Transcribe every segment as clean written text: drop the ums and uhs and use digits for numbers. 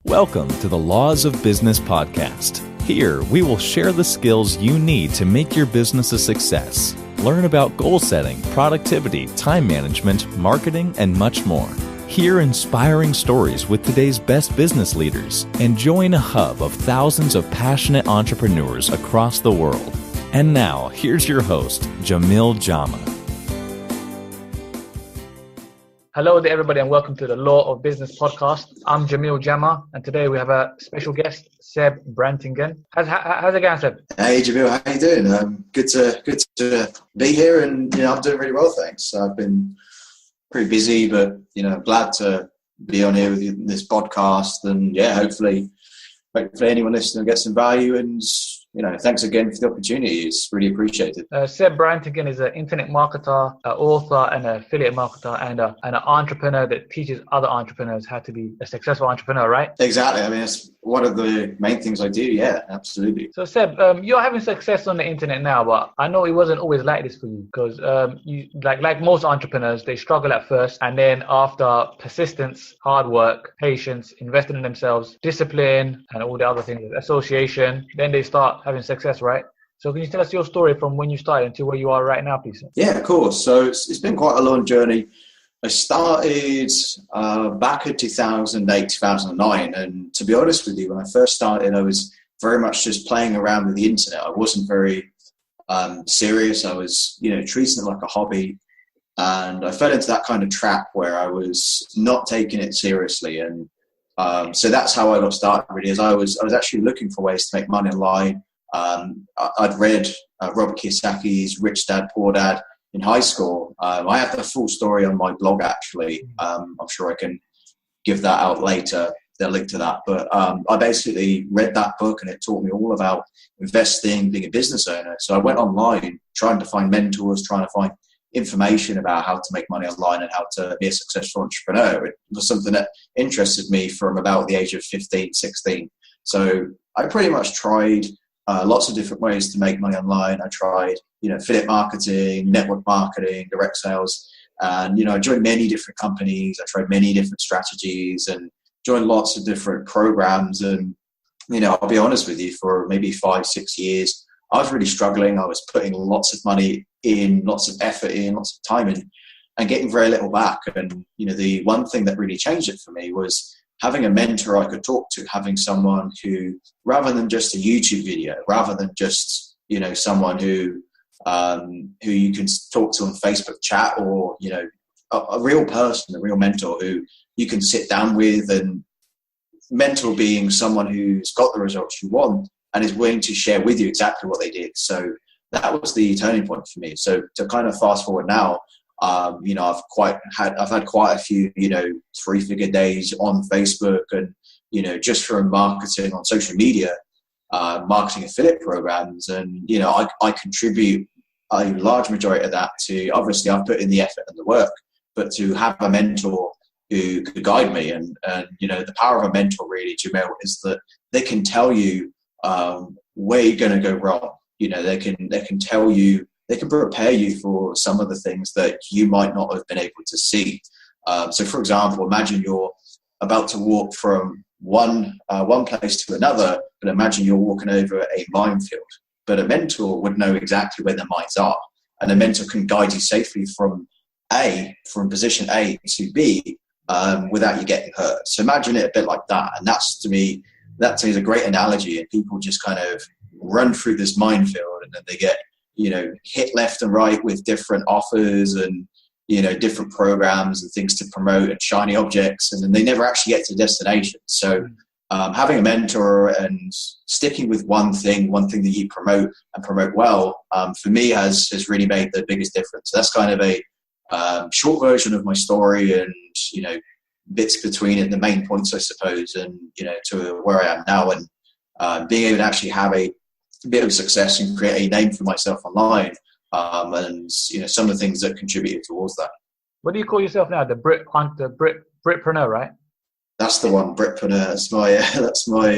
Welcome to the Laws of Business podcast. Here, we will share the skills you need to make your business a success. Learn about goal setting, productivity, time management, marketing, and much more. Hear inspiring stories with today's best business leaders and join a hub of thousands of passionate entrepreneurs across the world. And now, here's your host, Jamil Jama. Hello there, everybody, and welcome to the Law of Business podcast. I'm Jamil Jama, and today we have a special guest, Seb Brantigan. How's it going, Seb? Hey, Jamil, how you doing? Good to be here, and I'm doing really well, thanks. I've been pretty busy, but glad to be on here with you in this podcast, and hopefully anyone listening will get some value. And thanks again for the opportunity. It's really appreciated. Seb Brantigan is an internet marketer, an author, and an affiliate marketer, and an entrepreneur that teaches other entrepreneurs how to be a successful entrepreneur, right? Exactly. I mean, it's one of the main things I do. Yeah, absolutely. So, Seb, you're having success on the internet now, but I know it wasn't always like this for you because you, like most entrepreneurs, they struggle at first, and then after persistence, hard work, patience, investing in themselves, discipline, and all the other things, association, then they start having success, right? So can you tell us your story from when you started until where you are right now, please? Yeah, of course. So it's been quite a long journey. I started back in 2008, 2009. And to be honest with you, when I first started, I was very much just playing around with the internet. I wasn't very serious. I was, treating it like a hobby. And I fell into that kind of trap where I was not taking it seriously. And so that's how I got started, really, is I was actually looking for ways to make money online. I'd read Robert Kiyosaki's Rich Dad, Poor Dad in high school. I have the full story on my blog, actually. I'm sure I can give that out later, the link to that. But I basically read that book, and it taught me all about investing, being a business owner. So I went online trying to find mentors, trying to find information about how to make money online and how to be a successful entrepreneur. It was something that interested me from about the age of 15, 16. So I pretty much tried lots of different ways to make money online. I tried, affiliate marketing, network marketing, direct sales. And, I joined many different companies. I tried many different strategies and joined lots of different programs. And, I'll be honest with you, for maybe 5-6 years, I was really struggling. I was putting lots of money in, lots of effort in, lots of time in, and getting very little back. And, the one thing that really changed it for me was having a mentor I could talk to, having someone who, rather than just a YouTube video, rather than just, someone who you can talk to on Facebook chat, or, a real person, a real mentor who you can sit down with, and mentor being someone who's got the results you want and is willing to share with you exactly what they did. So that was the turning point for me. So to kind of fast forward now, I've had quite a few, 3-figure days on Facebook, and, just from marketing on social media, marketing affiliate programs. And, I contribute a large majority of that to, obviously I've put in the effort and the work, but to have a mentor who could guide me. And the power of a mentor, really, Jamil, is that they can tell you where you're going to go wrong. They can tell you, they can prepare you for some of the things that you might not have been able to see. So, for example, imagine you're about to walk from one place to another, but imagine you're walking over a minefield. But a mentor would know exactly where the mines are, and a mentor can guide you safely from position A to B without you getting hurt. So imagine it a bit like that, and that to me is a great analogy. And people just kind of run through this minefield, and then they get hit left and right with different offers and, different programs and things to promote and shiny objects. And then they never actually get to the destination. So having a mentor and sticking with one thing that you promote and promote well, for me has really made the biggest difference. So that's kind of a short version of my story, and, bits between it, the main points, I suppose, and, to where I am now, and being able to actually have a bit of success and create a name for myself online, and some of the things that contributed towards that. What do you call yourself now? The Britpreneur, right? That's the one, Britpreneur. That's my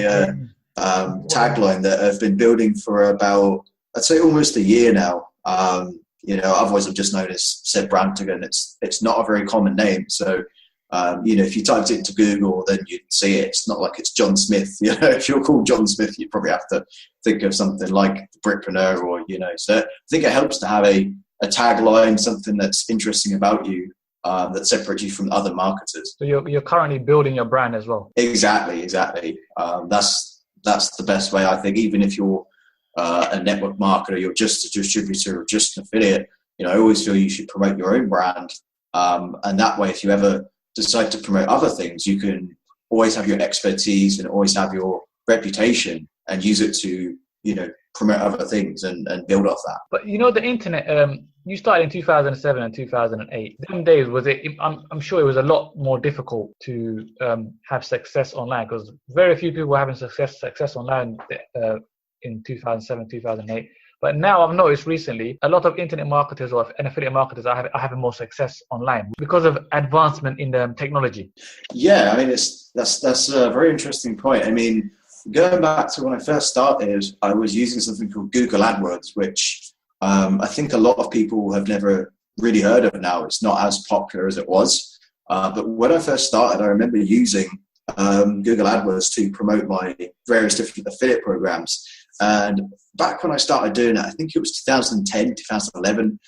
tagline that I've been building for about, I'd say, almost a year now. Otherwise I'm just known as Seb Brantigan. It's not a very common name, so If you typed it into Google, then you'd see it. It's not like it's John Smith. If you're called John Smith, you'd probably have to think of something like Britpreneur or, So I think it helps to have a tagline, something that's interesting about you, that separates you from other marketers. So you're currently building your brand as well. Exactly. That's the best way, I think. Even if you're a network marketer, you're just a distributor or just an affiliate, I always feel you should promote your own brand. And that way, if you ever decide to promote other things, you can always have your expertise and always have your reputation and use it to, promote other things and build off that. But the internet, you started in 2007 and 2008. Them days, was it? I'm sure it was a lot more difficult to have success online, because very few people were having success online in 2007, 2008. But now I've noticed recently a lot of internet marketers and affiliate marketers are having more success online because of advancement in the technology. Yeah, that's a very interesting point. Going back to when I first started, I was using something called Google AdWords, which I think a lot of people have never really heard of now. It's not as popular as it was. But when I first started, I remember using Google AdWords to promote my various different affiliate programs. And back when I started doing it, I think it was 2010, 2011,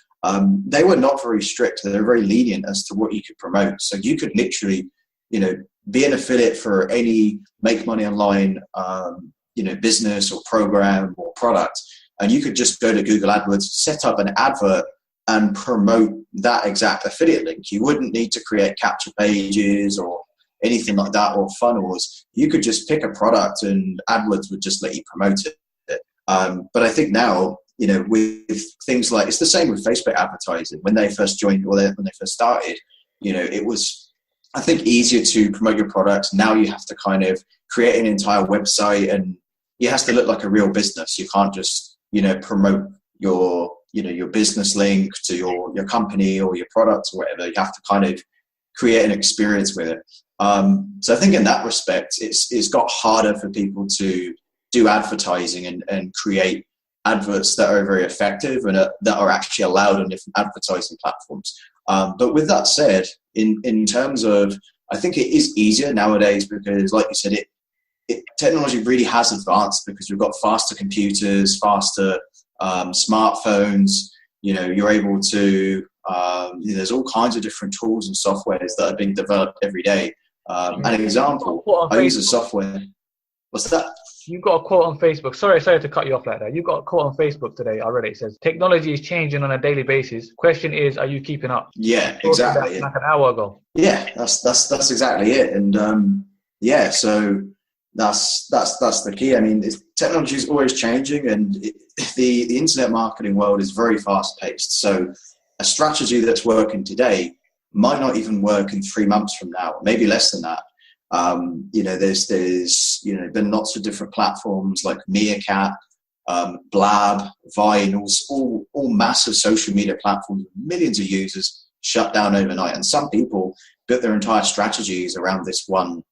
they were not very strict. They were very lenient as to what you could promote. So you could literally, be an affiliate for any make money online, business or program or product. And you could just go to Google AdWords, set up an advert and promote that exact affiliate link. You wouldn't need to create capture pages or anything like that or funnels. You could just pick a product and AdWords would just let you promote it. But I think now, with things like, it's the same with Facebook advertising. When they first joined or when they first started, it was, I think, easier to promote your products. Now you have to kind of create an entire website and it has to look like a real business. You can't just, promote your business link to your company or your product or whatever. You have to kind of create an experience with it. So I think in that respect, it's got harder for people to do advertising and create adverts that are very effective and that are actually allowed on different advertising platforms. But with that said, in terms of, I think it is easier nowadays because, like you said, technology really has advanced because we've got faster computers, faster smartphones. You're able to, there's all kinds of different tools and softwares that are being developed every day. An example, I use a software. What's that? You got a quote on Facebook. Sorry to cut you off like that. You got a quote on Facebook today. I read it. It says, "Technology is changing on a daily basis. Question is, are you keeping up?" Yeah, exactly. Like an hour ago. Yeah, that's exactly it. And so that's the key. Technology is always changing, and the internet marketing world is very fast paced. So a strategy that's working today might not even work in 3 months from now, maybe less than that. There's been lots of different platforms like Meerkat, Blab, Vine, all massive social media platforms with millions of users shut down overnight. And some people built their entire strategies around this one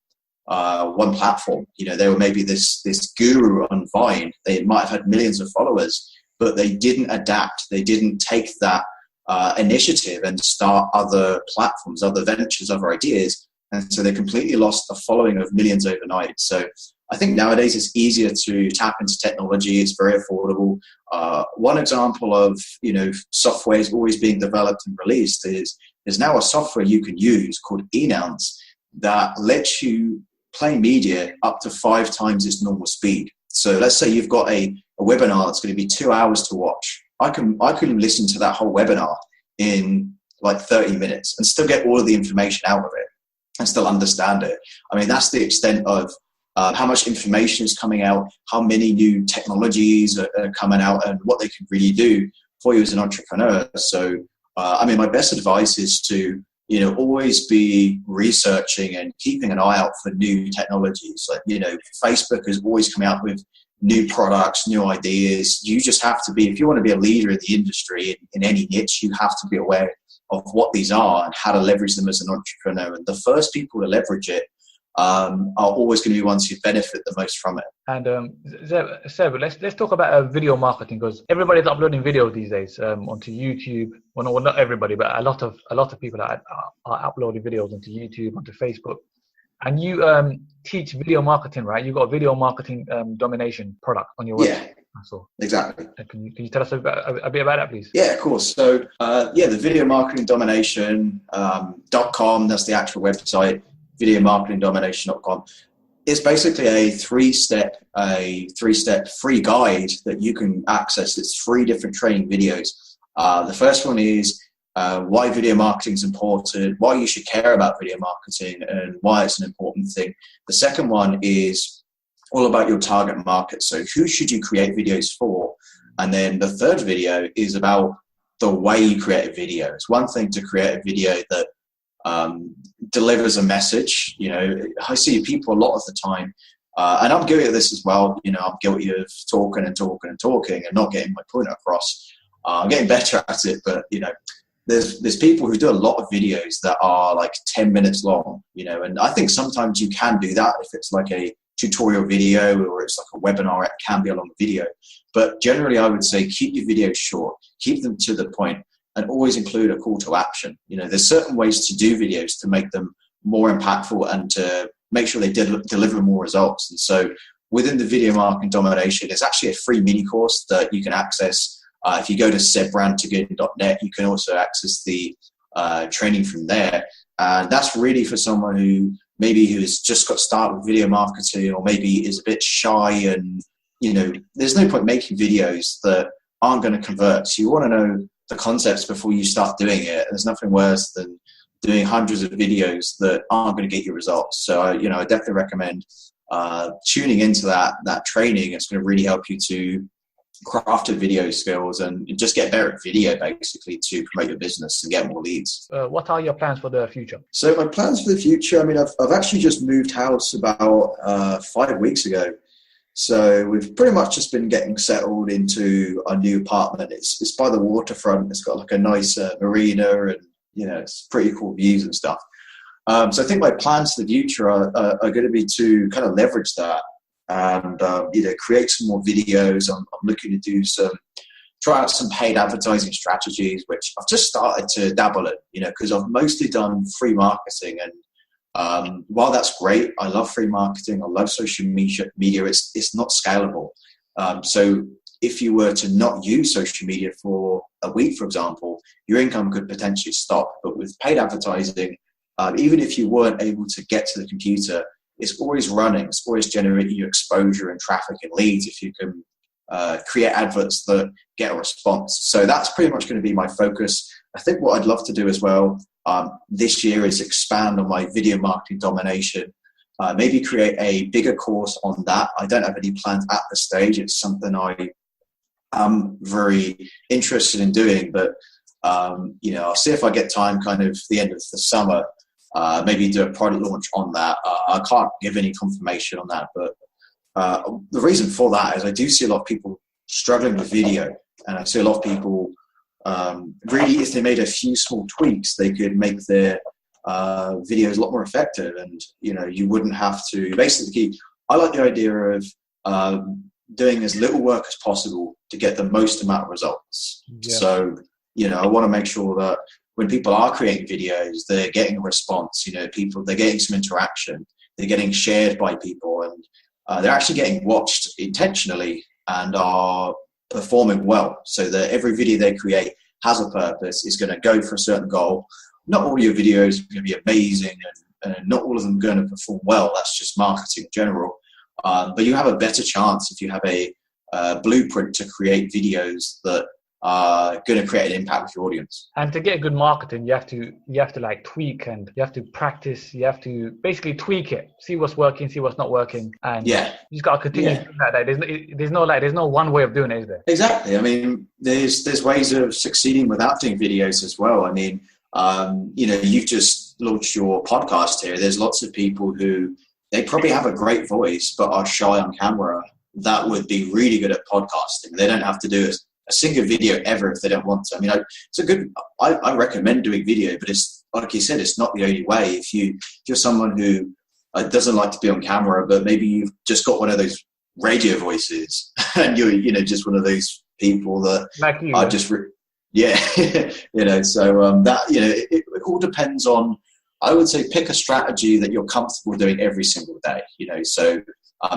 platform. They were maybe this guru on Vine. They might have had millions of followers, but they didn't adapt. They didn't take that initiative and start other platforms, other ventures, other ideas. And so they completely lost a following of millions overnight. So I think nowadays it's easier to tap into technology. It's very affordable. One example of, software is always being developed and released is there's now a software you can use called eNouns that lets you play media up to 5 times its normal speed. So let's say you've got a webinar that's going to be 2 hours to watch. I can listen to that whole webinar in like 30 minutes and still get all of the information out of it and still understand it. That's the extent of how much information is coming out, how many new technologies are coming out, and what they can really do for you as an entrepreneur. So, my best advice is to, always be researching and keeping an eye out for new technologies. Like, Facebook is always coming out with new products, new ideas. You just have to be, if you want to be a leader in the industry in any niche, you have to be aware of what these are and how to leverage them as an entrepreneur. And the first people to leverage it are always going to be ones who benefit the most from it. And Seb, let's talk about video marketing, because everybody's uploading videos these days onto YouTube. Well, not everybody, but a lot of people are uploading videos onto YouTube, onto Facebook. And you teach video marketing, right? You've got a video marketing domination product on your website. Yeah, exactly. Can you tell us a bit about that, please? Yeah, of course. So, the video marketing domination.com, that's the actual website, videomarketingdomination.com. It's basically a three-step free guide that you can access. It's 3 different training videos. The first one is why video marketing is important, why you should care about video marketing, and why it's an important thing. The second one is all about your target market. So who should you create videos for? And then the third video is about the way you create a video. It's one thing to create a video that delivers a message. I see people a lot of the time, and I'm guilty of this as well. I'm guilty of talking and not getting my point across. I'm getting better at it, but there's people who do a lot of videos that are like 10 minutes long, and I think sometimes you can do that if it's like a tutorial video or it's like a webinar. It can be a long video, but generally I would say keep your videos short, keep them to the point, and always include a call to action. There's certain ways to do videos to make them more impactful and to make sure they deliver more results. And so within the video marketing domination, there's actually a free mini course that you can access. If you go to sebbrantigan.net, you can also access the training from there. And that's really for someone who's just got started with video marketing, or maybe is a bit shy, and there's no point making videos that aren't going to convert. So you want to know the concepts before you start doing it. There's nothing worse than doing hundreds of videos that aren't going to get you results. So I definitely recommend tuning into that training. It's going to really help you to craft your video skills and just get better at video, basically, to promote your business and get more leads. What are your plans for the future? So my plans for the future, I've actually just moved house about 5 weeks ago. So we've pretty much just been getting settled into a new apartment. It's by the waterfront. It's got like a nice marina, and it's pretty cool views and stuff. So I think my plans for the future are going to be to kind of leverage that and create some more videos. I'm looking to try out some paid advertising strategies, which I've just started to dabble in, because I've mostly done free marketing. And while that's great, I love free marketing, I love social media, it's not scalable. So if you were to not use social media for a week, for example, your income could potentially stop. But with paid advertising, even if you weren't able to get to the computer, it's always running, it's always generating you exposure and traffic and leads if you can create adverts that get a response. So that's pretty much going to be my focus. I think what I'd love to do as well this year is expand on my video marketing domination, maybe create a bigger course on that. I don't have any plans at this stage. It's something I am very interested in doing, but I'll see if I get time kind of the end of the summer, maybe do a product launch on that. I can't give any confirmation on that, but the reason for that is I do see a lot of people struggling with video, and I see a lot of people really, if they made a few small tweaks, they could make their videos a lot more effective. And you wouldn't have to, basically, I like the idea of doing as little work as possible to get the most amount of results. Yeah. So I want to make sure that when people are creating videos, they're getting a response. They're getting some interaction, they're getting shared by people, and they're actually getting watched intentionally and are performing well, so that every video they create has a purpose, is going to go for a certain goal. Not all your videos are going to be amazing, and not all of them are going to perform well. That's just marketing in general. But you have a better chance if you have a blueprint to create videos that are going to create an impact with your audience. And to get good marketing, you have to like tweak, and you have to practice. You have to basically tweak it, see what's working, see what's not working, and you just got to continue doing that. There's no one way of doing it, is there? Exactly. There's ways of succeeding without doing videos as well. You've just launched your podcast here. There's lots of people who they probably have a great voice but are shy on camera that would be really good at podcasting. They don't have to do a single video ever if they don't want to. I recommend doing video, but it's like you said, it's not the only way. If you're someone who doesn't like to be on camera, but maybe you've just got one of those radio voices and you're, just one of those people that like you, are just, so that, it all depends on, I would say, pick a strategy that you're comfortable doing every single day, so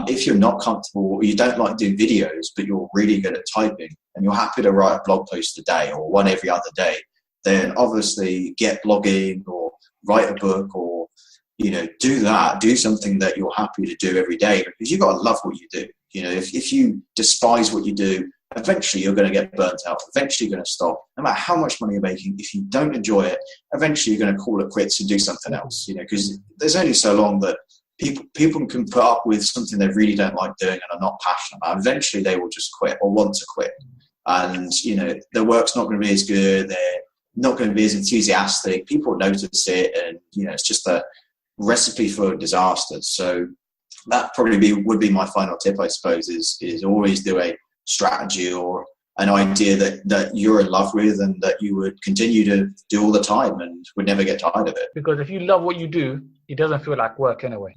if you're not comfortable or you don't like doing videos, but you're really good at typing and you're happy to write a blog post a day or one every other day, then obviously get blogging or write a book or, do something that you're happy to do every day, because you've got to love what you do. If you despise what you do, eventually you're going to get burnt out. Eventually you're going to stop. No matter how much money you're making, if you don't enjoy it, eventually you're going to call it quits and do something else, because there's only so long that people can put up with something they really don't like doing and are not passionate about. Eventually they will just quit or want to quit. And, their work's not going to be as good. They're not going to be as enthusiastic. People notice it. And, it's just a recipe for disaster. So that probably would be my final tip, I suppose, is always do a strategy or an idea that you're in love with and that you would continue to do all the time and would never get tired of it. Because if you love what you do, it doesn't feel like work anyway.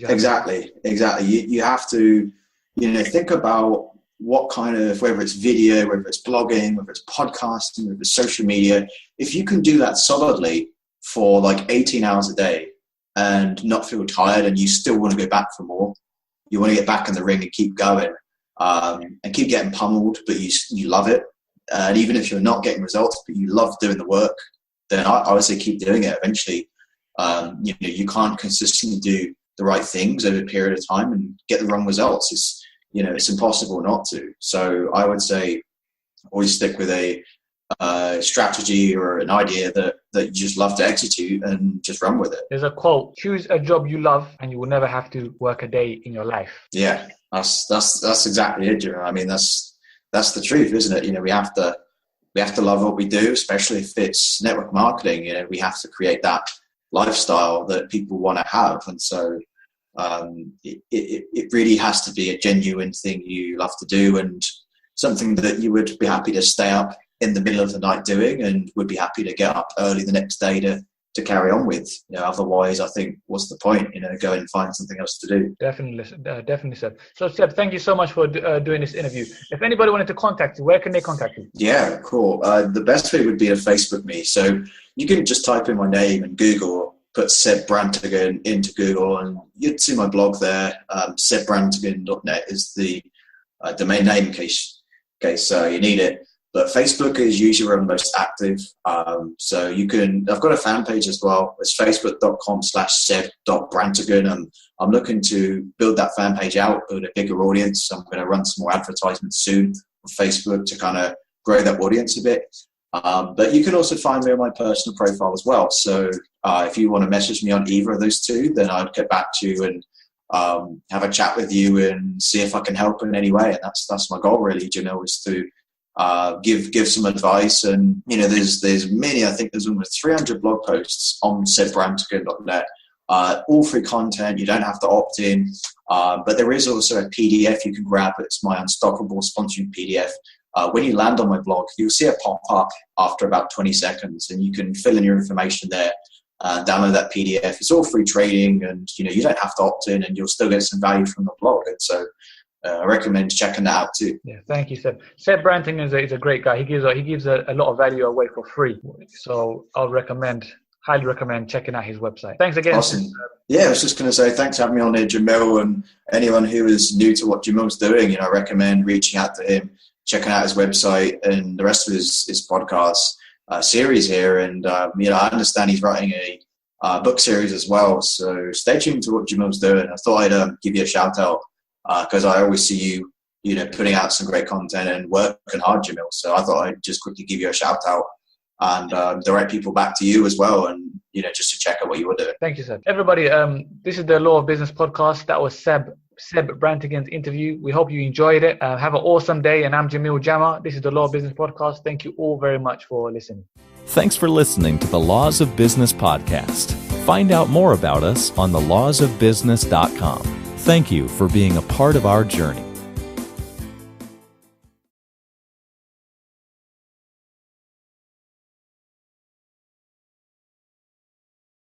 Exactly. You have to, think about what kind of, whether it's video, whether it's blogging, whether it's podcasting, whether it's social media, if you can do that solidly for like 18 hours a day and not feel tired and you still want to go back for more, you want to get back in the ring and keep going, and keep getting pummeled, but you love it. And even if you're not getting results, but you love doing the work, then I would say keep doing it. Eventually, you can't consistently do the right things over a period of time and get the wrong results. It's impossible not to. So I would say always stick with a strategy or an idea that you just love to execute and just run with it. There's a quote: choose a job you love and you will never have to work a day in your life. Yeah, that's exactly it. I mean, that's the truth, isn't it? We have to love what we do, especially if it's network marketing. We have to create that lifestyle that people want to have. And so it really has to be a genuine thing you love to do and something that you would be happy to stay up in the middle of the night doing and would be happy to get up early the next day to carry on with. Otherwise, I think, what's the point? Go and find something else to do. Definitely, Seb. So, Seb, thank you so much for doing this interview. If anybody wanted to contact you, where can they contact you? Yeah, cool. The best way would be to Facebook me. So you can just type in my name in Google, put Seb Brantigan into Google, and you'd see my blog there. Sebbrantigan.net is the domain name in case you need it. But Facebook is usually where I'm most active. So I've got a fan page as well. It's facebook.com/seb.brantigan. I'm looking to build that fan page out, build a bigger audience. I'm going to run some more advertisements soon on Facebook to kind of grow that audience a bit. But you can also find me on my personal profile as well. So if you want to message me on either of those two, then I'd get back to you and have a chat with you and see if I can help in any way. And that's my goal really, is to give some advice. And there's many, I think there's almost 300 blog posts on sebbrantigan.net, all free content. You don't have to opt in, but there is also a PDF you can grab. It's my Unstoppable sponsored PDF. When you land on my blog, you'll see it pop up after about 20 seconds, and you can fill in your information there, download that PDF. It's all free trading, and you don't have to opt in, and you'll still get some value from the blog. And so I recommend checking that out too. Yeah, thank you, Seb. Seb Brantigan is a great guy. He gives a lot of value away for free. So I'll highly recommend checking out his website. Thanks again. Awesome. Yeah, I was just going to say thanks for having me on there, Jamil, and anyone who is new to what Jamil's doing. I recommend reaching out to him, checking out his website and the rest of his podcast series here. And I understand he's writing a book series as well. So stay tuned to what Jamil's doing. I thought I'd give you a shout out. Because I always see you, putting out some great content and working hard, Jamil. So I thought I'd just quickly give you a shout out and direct people back to you as well, and just to check out what you were doing. Thank you, Seb. Everybody, this is the Law of Business podcast. That was Seb Brantigan's interview. We hope you enjoyed it. Have an awesome day. And I'm Jamil Jama. This is the Law of Business podcast. Thank you all very much for listening. Thanks for listening to the Laws of Business podcast. Find out more about us on thelawsofbusiness.com. Thank you for being a part of our journey.